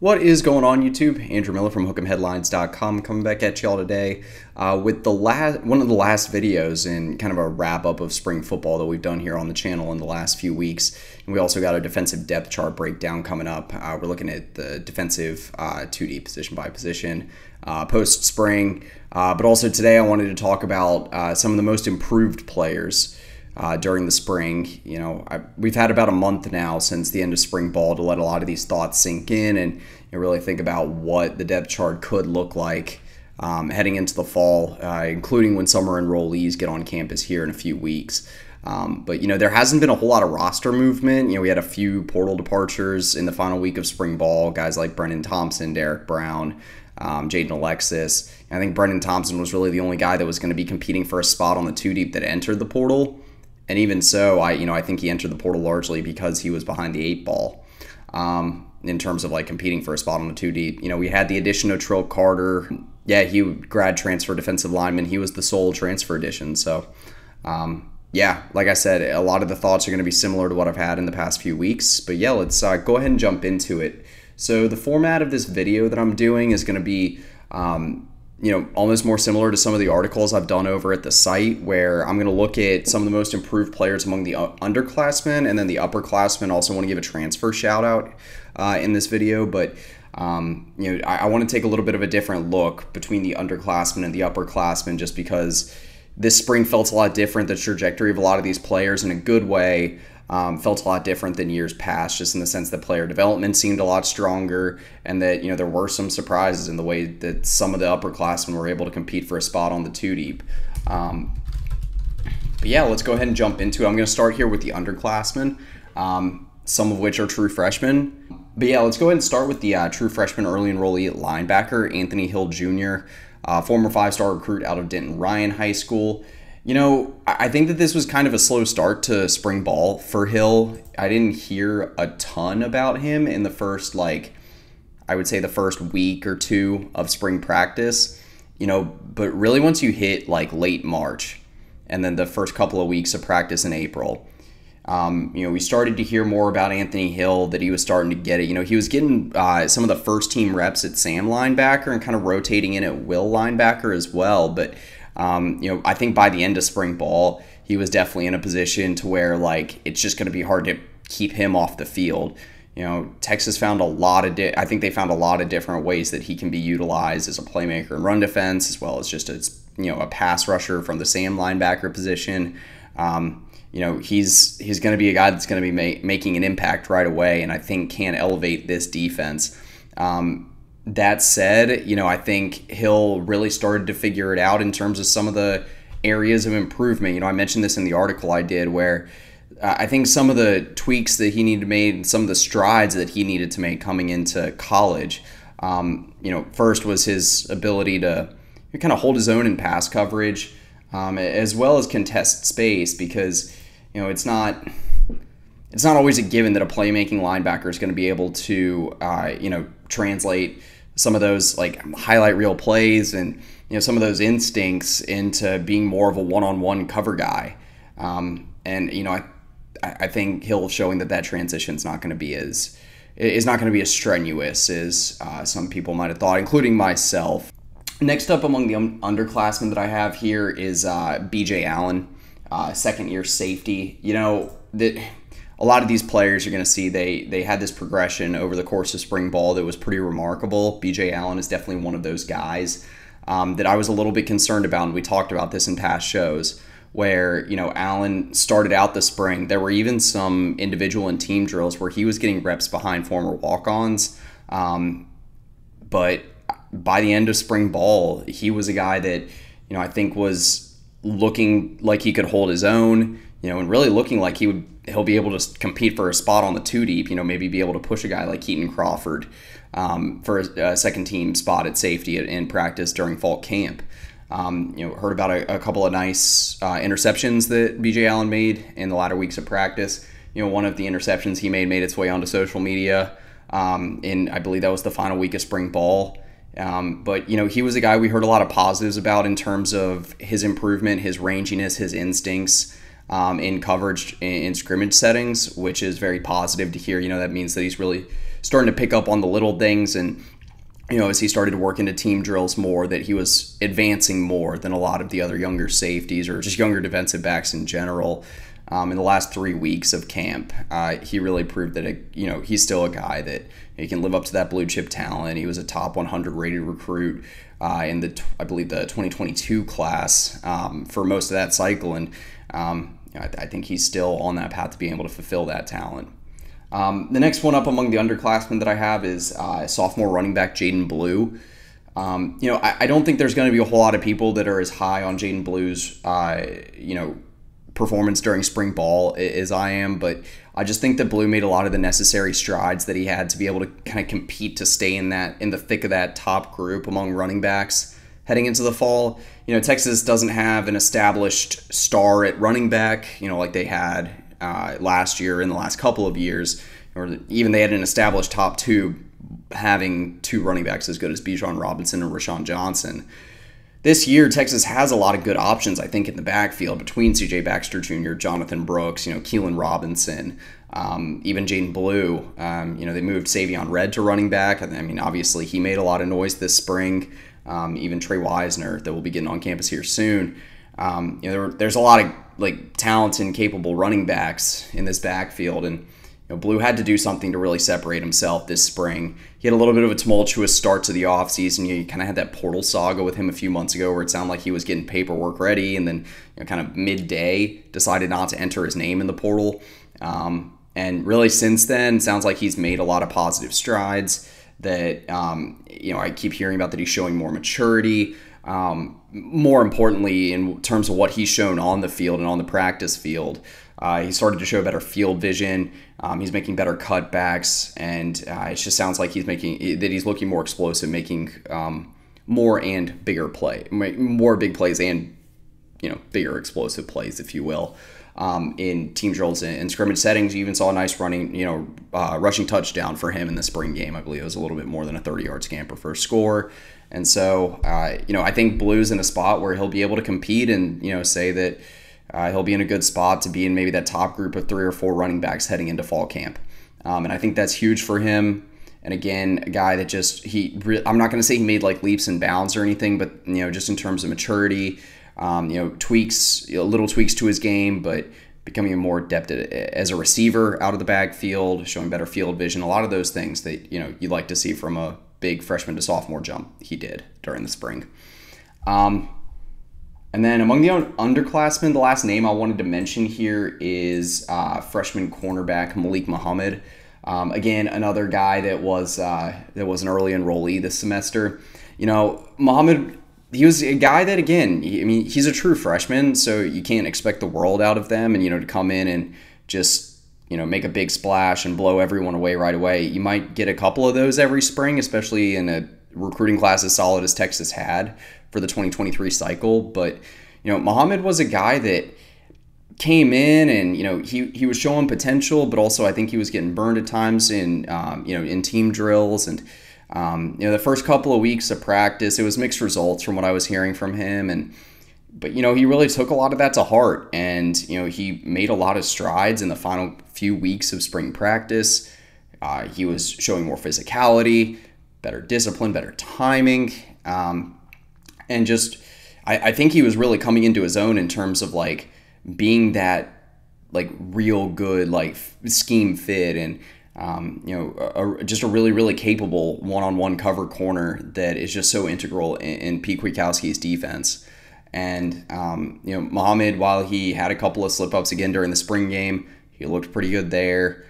What is going on, YouTube? Andrew Miller from Hook'emHeadlines.com coming back at y'all today with one of the last videos in kind of a wrap-up of spring football that we've done here on the channel in the last few weeks. And we also got a defensive depth chart breakdown coming up. We're looking at the defensive 2D position by position post-spring. But also today I wanted to talk about some of the most improved players during the spring. We've had about a month now since the end of spring ball to let a lot of these thoughts sink in and really think about what the depth chart could look like heading into the fall, including when summer enrollees get on campus here in a few weeks. But there hasn't been a whole lot of roster movement. We had a few portal departures in the final week of spring ball, guys like Brennan Thompson, Derek Brown, Jaden Alexis. I think Brennan Thompson was really the only guy that was going to be competing for a spot on the 2-deep that entered the portal. And even so, I think he entered the portal largely because he was behind the 8-ball in terms of competing for a spot on the 2-deep. We had the addition of Trill Carter. Yeah, he grad transfer defensive lineman. He was the sole transfer addition. So, yeah, like I said, a lot of the thoughts are going to be similar to what I've had in the past few weeks. But yeah, let's go ahead and jump into it. So the format of this video that I'm doing is going to be almost more similar to some of the articles I've done over at the site, where I'm going to look at some of the most improved players among the underclassmen, and then the upperclassmen. Also want to give a transfer shout out in this video, but I want to take a little bit of a different look between the underclassmen and the upperclassmen, just because this spring felt a lot different. The trajectory of a lot of these players in a good way felt a lot different than years past, just in the sense that player development seemed a lot stronger, and that there were some surprises in the way that some of the upperclassmen were able to compete for a spot on the 2-deep. But yeah, let's go ahead and jump into it. I'm going to start here with the underclassmen, some of which are true freshmen. But yeah, let's go ahead and start with the true freshman early enrollee linebacker, Anthony Hill Jr., former 5-star recruit out of Denton Ryan High School. I think that this was kind of a slow start to spring ball for Hill. I didn't hear a ton about him in the first, I would say the first week or two of spring practice, but really once you hit late March and then the first couple of weeks of practice in April, we started to hear more about Anthony Hill, that he was starting to get it. He was getting some of the first team reps at Sam linebacker and kind of rotating in at Will linebacker as well, but I think by the end of spring ball, he was definitely in a position to where it's just going to be hard to keep him off the field. Texas found I think they found a lot of different ways that he can be utilized as a playmaker in run defense, as well as just as a pass rusher from the Sam linebacker position. He's going to be a guy that's going to be making an impact right away, and I think can elevate this defense. That said, I think Hill really started to figure it out in terms of some of the areas of improvement. I mentioned this in the article I did, where I think some of the tweaks that he needed to make, and some of the strides that he needed to make coming into college, first was his ability to kind of hold his own in pass coverage, as well as contest space, because it's not always a given that a playmaking linebacker is going to be able to translate some of those highlight reel plays and some of those instincts into being more of a one-on-one cover guy. I think Hill showing that transition is not going to be as strenuous as some people might have thought, including myself. Next up among the underclassmen that I have here is B.J. Allen, second-year safety. A lot of these players you're going to see, they had this progression over the course of spring ball that was pretty remarkable. B.J. Allen is definitely one of those guys that I was a little bit concerned about, and we talked about this in past shows, where Allen started out the spring. There were even some individual and team drills where he was getting reps behind former walk-ons, but by the end of spring ball, he was a guy that I think was looking like he could hold his own, and really looking like he'll be able to compete for a spot on the 2-deep, maybe be able to push a guy like Keaton Crawford for a second team spot at safety in practice during fall camp. Heard about a couple of nice interceptions that B.J. Allen made in the latter weeks of practice. One of the interceptions he made its way onto social media I believe that was the final week of spring ball. But he was a guy we heard a lot of positives about in terms of his improvement, his ranginess, his instincts. in coverage in scrimmage settings, which is very positive to hear. That means that he's really starting to pick up on the little things, and as he started to work into team drills more, that he was advancing more than a lot of the other younger safeties or just younger defensive backs in general. In the last 3 weeks of camp, he really proved that he's still a guy that he can live up to that blue chip talent. He was a top 100 rated recruit in I believe the 2022 class for most of that cycle, and I think he's still on that path to being able to fulfill that talent. The next one up among the underclassmen that I have is sophomore running back Jaydon Blue. I don't think there's going to be a whole lot of people that are as high on Jaydon Blue's performance during spring ball as I am, but I just think that Blue made a lot of the necessary strides that he had to be able to kind of compete to stay in the thick of that top group among running backs heading into the fall. Texas doesn't have an established star at running back, like they had last year in the last couple of years, or even they had an established top two, having two running backs as good as Bijan Robinson and Rashawn Johnson. This year, Texas has a lot of good options, I think, in the backfield between C.J. Baxter Jr., Jonathan Brooks, Keelan Robinson, even Jaydon Blue. They moved Savion Red to running back. Obviously, he made a lot of noise this spring. Even Trey Wisner, that will be getting on campus here soon. There's a lot of talented and capable running backs in this backfield, and Blue had to do something to really separate himself this spring. He had a little bit of a tumultuous start to the offseason. You kind of had that portal saga with him a few months ago where it sounded like he was getting paperwork ready, and then kind of midday decided not to enter his name in the portal. And really since then, sounds like he's made a lot of positive strides that, I keep hearing about that he's showing more maturity. More importantly, in terms of what he's shown on the field and on the practice field, he started to show better field vision. He's making better cutbacks, and it just sounds like he's looking more explosive, making more and bigger more big plays and bigger explosive plays, if you will, in team drills and scrimmage settings. You even saw a nice rushing touchdown for him in the spring game. I believe it was a little bit more than a 30-yard scamper for a score. And so, I think Blue's in a spot where he'll be able to compete and, say that he'll be in a good spot to be in maybe that top group of 3 or 4 running backs heading into fall camp. And I think that's huge for him. And again, a guy that I'm not going to say he made leaps and bounds or anything, but, just in terms of maturity, little tweaks to his game, but becoming more adept as a receiver out of the backfield, showing better field vision, a lot of those things that, you'd like to see from a big freshman to sophomore jump he did during the spring. And then among the underclassmen, the last name I wanted to mention here is freshman cornerback Malik Muhammad. Again, another guy that was an early enrollee this semester. Muhammad, he was a guy that, again, he's a true freshman, so you can't expect the world out of them, and to come in and just make a big splash and blow everyone away right away. You might get a couple of those every spring, especially in a recruiting class as solid as Texas had for the 2023 cycle. But, Muhammad was a guy that came in and, he was showing potential, but also I think he was getting burned at times in team drills. And, the first couple of weeks of practice, it was mixed results from what I was hearing from him. But, he really took a lot of that to heart, and, he made a lot of strides in the final few weeks of spring practice. He was showing more physicality, better discipline, better timing, and just I think he was really coming into his own in terms of being that real good scheme fit, and just a really, really capable one-on-one cover corner that is just so integral in Pete Kwiatkowski's defense. And Muhammad, while he had a couple of slip-ups again during the spring game, he looked pretty good there.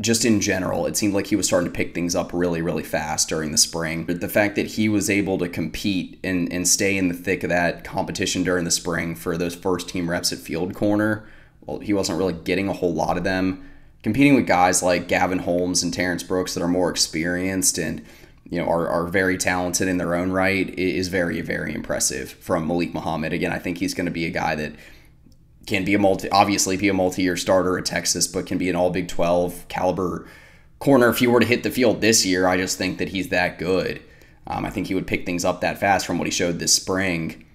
Just in general, it seemed like he was starting to pick things up really, really fast during the spring. But the fact that he was able to compete and stay in the thick of that competition during the spring for those first team reps at field corner, well, he wasn't really getting a whole lot of them. Competing with guys like Gavin Holmes and Terrence Brooks that are more experienced and are very talented in their own right is very, very impressive from Malik Muhammad. Again, I think he's going to be a guy that can be obviously be a multi-year starter at Texas, but can be an all Big 12 caliber corner if he were to hit the field this year. I just think that he's that good. I think he would pick things up that fast from what he showed this spring.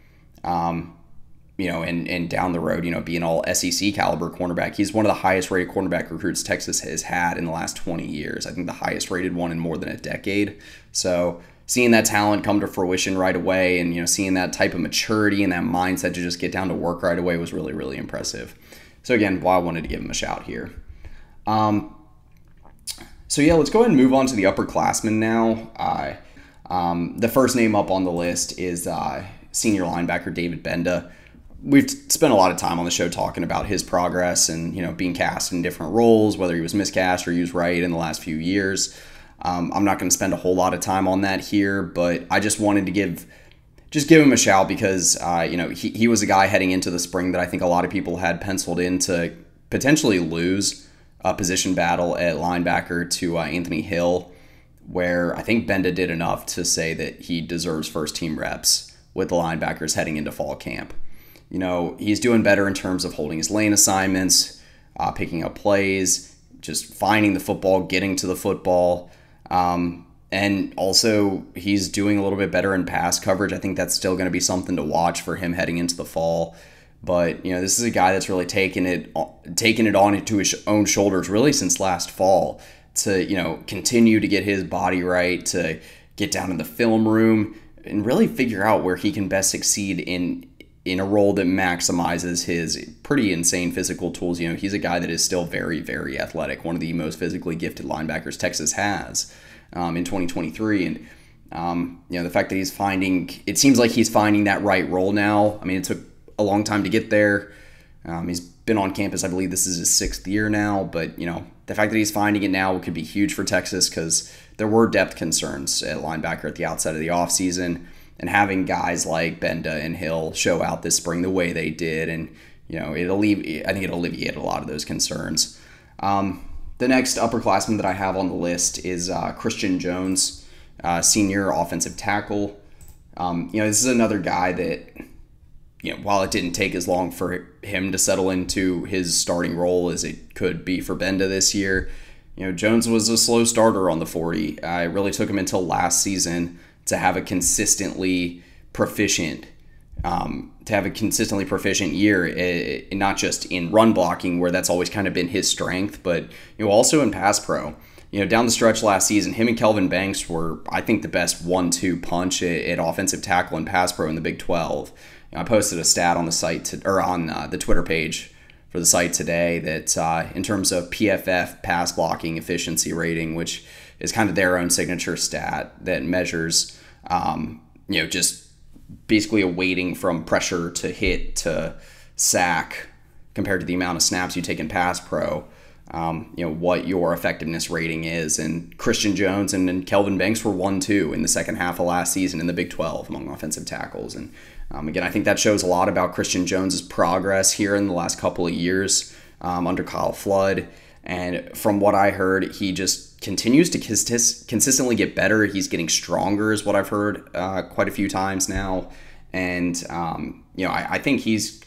and down the road, be an all SEC caliber cornerback. He's one of the highest rated cornerback recruits Texas has had in the last 20 years. I think the highest rated one in more than a decade. So seeing that talent come to fruition right away, and seeing that type of maturity and that mindset to just get down to work right away was really, really impressive. So again, I wanted to give him a shout here. So yeah, let's go ahead and move on to the upperclassmen now. The first name up on the list is senior linebacker David Gbenda. We've spent a lot of time on the show talking about his progress and being cast in different roles, whether he was miscast or used right in the last few years. I'm not going to spend a whole lot of time on that here, but I just wanted to give him a shout because he was a guy heading into the spring that I think a lot of people had penciled in to potentially lose a position battle at linebacker to Anthony Hill, where I think Gbenda did enough to say that he deserves first team reps with the linebackers heading into fall camp. He's doing better in terms of holding his lane assignments, picking up plays, just finding the football, getting to the football. And also he's doing a little bit better in pass coverage. I think that's still going to be something to watch for him heading into the fall. But, this is a guy that's really taken it on into his own shoulders really since last fall to, continue to get his body right, to get down in the film room and really figure out where he can best succeed in a role that maximizes his pretty insane physical tools. He's a guy that is still very, very athletic, one of the most physically gifted linebackers Texas has in 2023. And, the fact that it seems like he's finding that right role now. I mean, it took a long time to get there. He's been on campus, I believe this is his 6th year now, but, the fact that he's finding it now could be huge for Texas because there were depth concerns at linebacker at the outset of the offseason. And having guys like Gbenda and Hill show out this spring the way they did, and I think it alleviated a lot of those concerns. The next upperclassman that I have on the list is Christian Jones, senior offensive tackle. This is another guy that, while it didn't take as long for him to settle into his starting role as it could be for Gbenda this year, Jones was a slow starter on the 40. It really took him until last season to have a consistently proficient year, not just in run blocking, where that's always kind of been his strength, but also in pass pro. Down the stretch last season, him and Kelvin Banks were, I think, the best 1-2 punch at offensive tackle and pass pro in the Big 12. I posted a stat on the site on the Twitter page for the site today that in terms of PFF pass blocking efficiency rating, which is kind of their own signature stat that measures, just basically a weighting from pressure to hit to sack compared to the amount of snaps you take in pass pro, what your effectiveness rating is. And Christian Jones and Kelvin Banks were 1-2 in the second half of last season in the Big 12 among offensive tackles. And again, I think that shows a lot about Christian Jones's progress here in the last couple of years under Kyle Flood. And from what I heard, he just continues to consistently get better. He's getting stronger is what I've heard quite a few times now. And, I think he's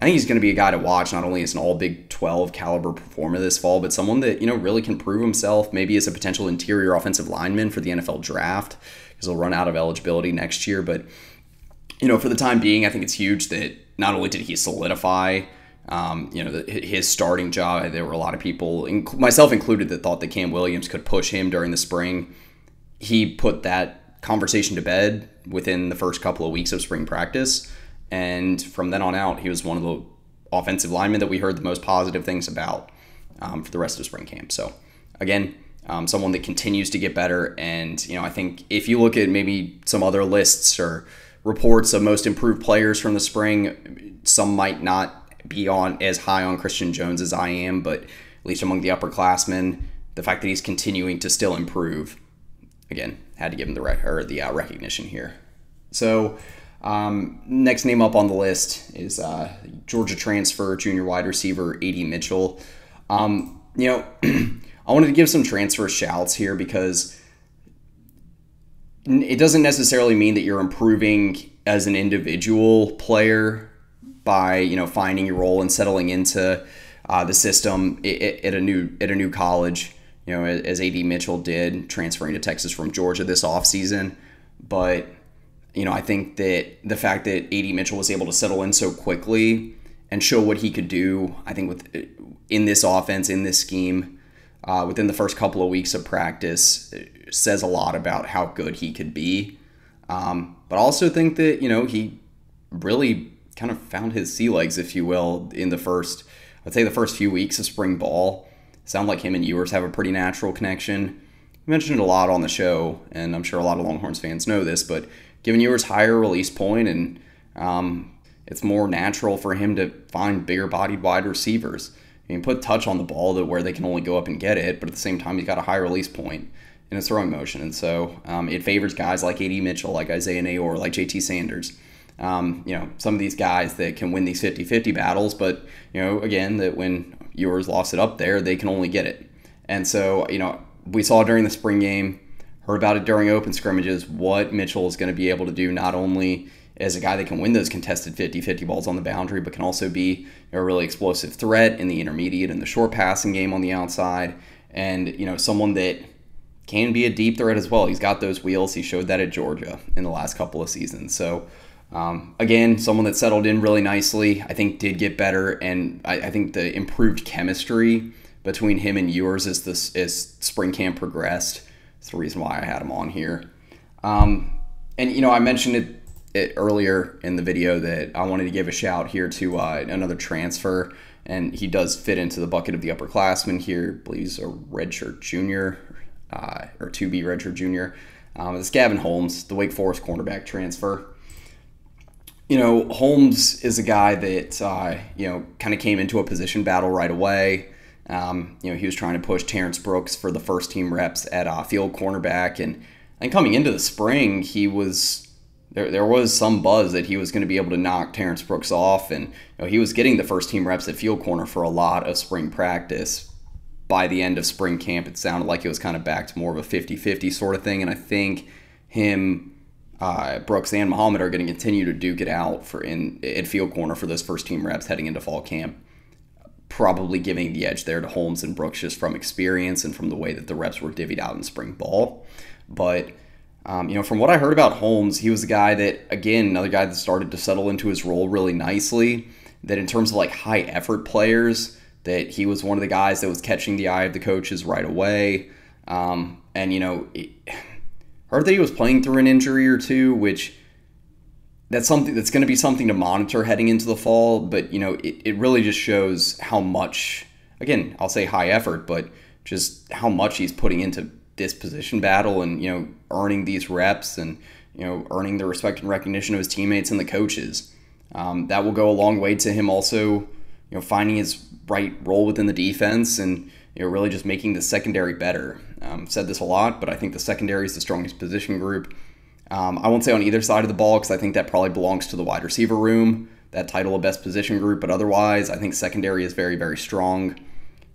going to be a guy to watch, not only as an all Big 12 caliber performer this fall, but someone that, really can prove himself maybe as a potential interior offensive lineman for the NFL draft, because he'll run out of eligibility next year. But, for the time being, I think it's huge that not only did he solidify his starting job. There were a lot of people, myself included, that thought that Cam Williams could push him during the spring. He put that conversation to bed within the first couple of weeks of spring practice. And from then on out, he was one of the offensive linemen that we heard the most positive things about for the rest of spring camp. So again, someone that continues to get better. And, I think if you look at maybe some other lists or reports of most improved players from the spring, some might not be on as high on Christian Jones as I am, but at least among the upperclassmen, the fact that he's continuing to still improve, again, had to give him the recognition here. So next name up on the list is Georgia transfer junior wide receiver A.D. Mitchell. I wanted to give some transfer shouts here because it doesn't necessarily mean that you're improving as an individual player by finding your role and settling into the system at a new college, as A.D. Mitchell did, transferring to Texas from Georgia this offseason. But I think that the fact that A.D. Mitchell was able to settle in so quickly and show what he could do, I think in this offense, in this scheme, within the first couple of weeks of practice, says a lot about how good he could be. But I also think that, he really kind of found his sea legs, if you will, in the first few weeks of spring ball. Sound like him and Ewers have a pretty natural connection. We mentioned it a lot on the show, and I'm sure a lot of Longhorns fans know this, but giving Ewers higher release point, and it's more natural for him to find bigger-bodied wide receivers. Put touch on the ball where they can only go up and get it, but at the same time, he's got a high release point in his throwing motion. And so it favors guys like A.D. Mitchell, like Isaiah Nayor, like J.T. Sanders. Some of these guys that can win these 50-50 battles, but, again, that when Ewers lost it up there, they can only get it. And so, we saw during the spring game, heard about it during open scrimmages, what Mitchell is going to be able to do, not only as a guy that can win those contested 50-50 balls on the boundary, but can also be a really explosive threat in the intermediate and the short passing game on the outside. And, someone that can be a deep threat as well. He's got those wheels. He showed that at Georgia in the last couple of seasons. So, again, someone that settled in really nicely, I think did get better. And I think the improved chemistry between him and Ewers as spring camp progressed is the reason why I had him on here. And, I mentioned it earlier in the video that I wanted to give a shout here to another transfer, and he does fit into the bucket of the upperclassmen here. I believe he's a redshirt junior, or to-be redshirt junior. It's Gavin Holmes, the Wake Forest cornerback transfer. Holmes is a guy that, kind of came into a position battle right away. He was trying to push Terrence Brooks for the first team reps at field cornerback, and coming into the spring, there was some buzz that he was going to be able to knock Terrence Brooks off, and he was getting the first team reps at field corner for a lot of spring practice. By the end of spring camp, it sounded like it was kind of back to more of a 50-50 sort of thing, and I think Brooks and Muhammad are going to continue to duke it out at field corner for those first team reps heading into fall camp, probably giving the edge there to Holmes and Brooks just from experience and from the way that the reps were divvied out in spring ball. But from what I heard about Holmes, he was a guy that, again, another guy that started to settle into his role really nicely, that in terms of like high effort players, that he was one of the guys that was catching the eye of the coaches right away. And, heard that he was playing through an injury or two, which that's something that's going to be something to monitor heading into the fall. But, it really just shows how much, again, I'll say high effort, but just how much he's putting into this position battle and, earning these reps and, earning the respect and recognition of his teammates and the coaches. That will go a long way to him also, finding his right role within the defense and, really just making the secondary better. I've said this a lot, but I think the secondary is the strongest position group. I won't say on either side of the ball because I think that probably belongs to the wide receiver room, that title of best position group. But otherwise, I think secondary is very, very strong.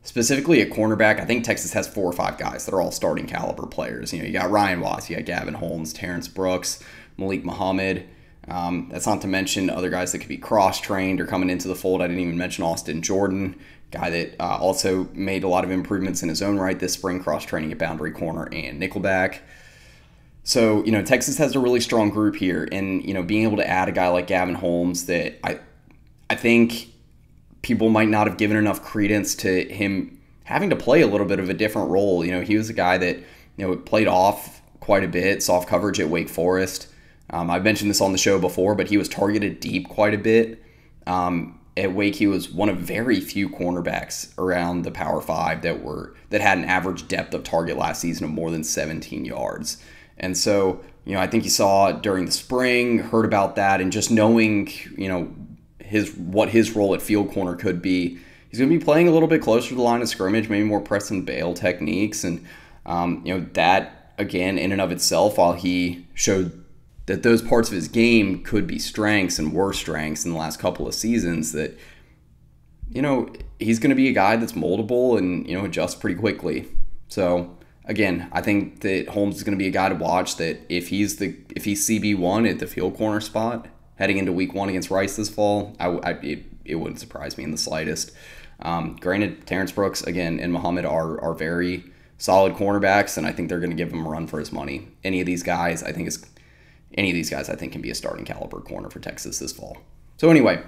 Specifically at cornerback, I think Texas has 4 or 5 guys that are all starting caliber players. You got Ryan Watts, you got Gavin Holmes, Terrence Brooks, Malik Muhammad. That's not to mention other guys that could be cross-trained or coming into the fold. I didn't even mention Austin Jordan, guy that also made a lot of improvements in his own right this spring, cross-training at boundary corner and nickelback. So, Texas has a really strong group here. And, being able to add a guy like Gavin Holmes that I think people might not have given enough credence to him having to play a little bit of a different role. He was a guy that, played off quite a bit, soft coverage at Wake Forest. I've mentioned this on the show before, but he was targeted deep quite a bit. At Wake, he was one of very few cornerbacks around the Power 5 that had an average depth of target last season of more than 17 yards. And so, I think you saw during the spring, heard about that, and just knowing, what his role at field corner could be. He's going to be playing a little bit closer to the line of scrimmage, maybe more press and bail techniques. And, that, again, in and of itself, while he showed that those parts of his game could be strengths and were strengths in the last couple of seasons, that, he's going to be a guy that's moldable and, adjusts pretty quickly. So, again, I think that Holmes is going to be a guy to watch, that if he's CB1 at the field corner spot heading into week 1 against Rice this fall, it wouldn't surprise me in the slightest. Granted, Terrence Brooks, again, and Muhammad are very solid cornerbacks, and I think they're going to give him a run for his money. Any of these guys, I think, any of these guys I think can be a starting caliber corner for Texas this fall. So anyway,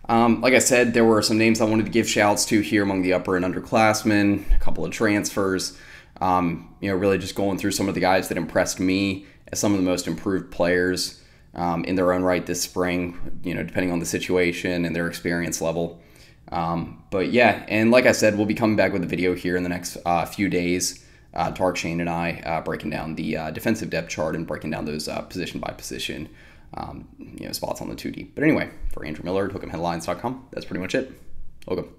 like I said, there were some names I wanted to give shouts to here among the upper and underclassmen, a couple of transfers, really just going through some of the guys that impressed me as some of the most improved players in their own right this spring, depending on the situation and their experience level. But yeah, and like I said, we'll be coming back with a video here in the next few days. Tark, Shane, and I breaking down the defensive depth chart and breaking down those position by position spots on the 2D. But anyway, for Andrew Miller at Hook'emHeadlines.com, that's pretty much it. Welcome.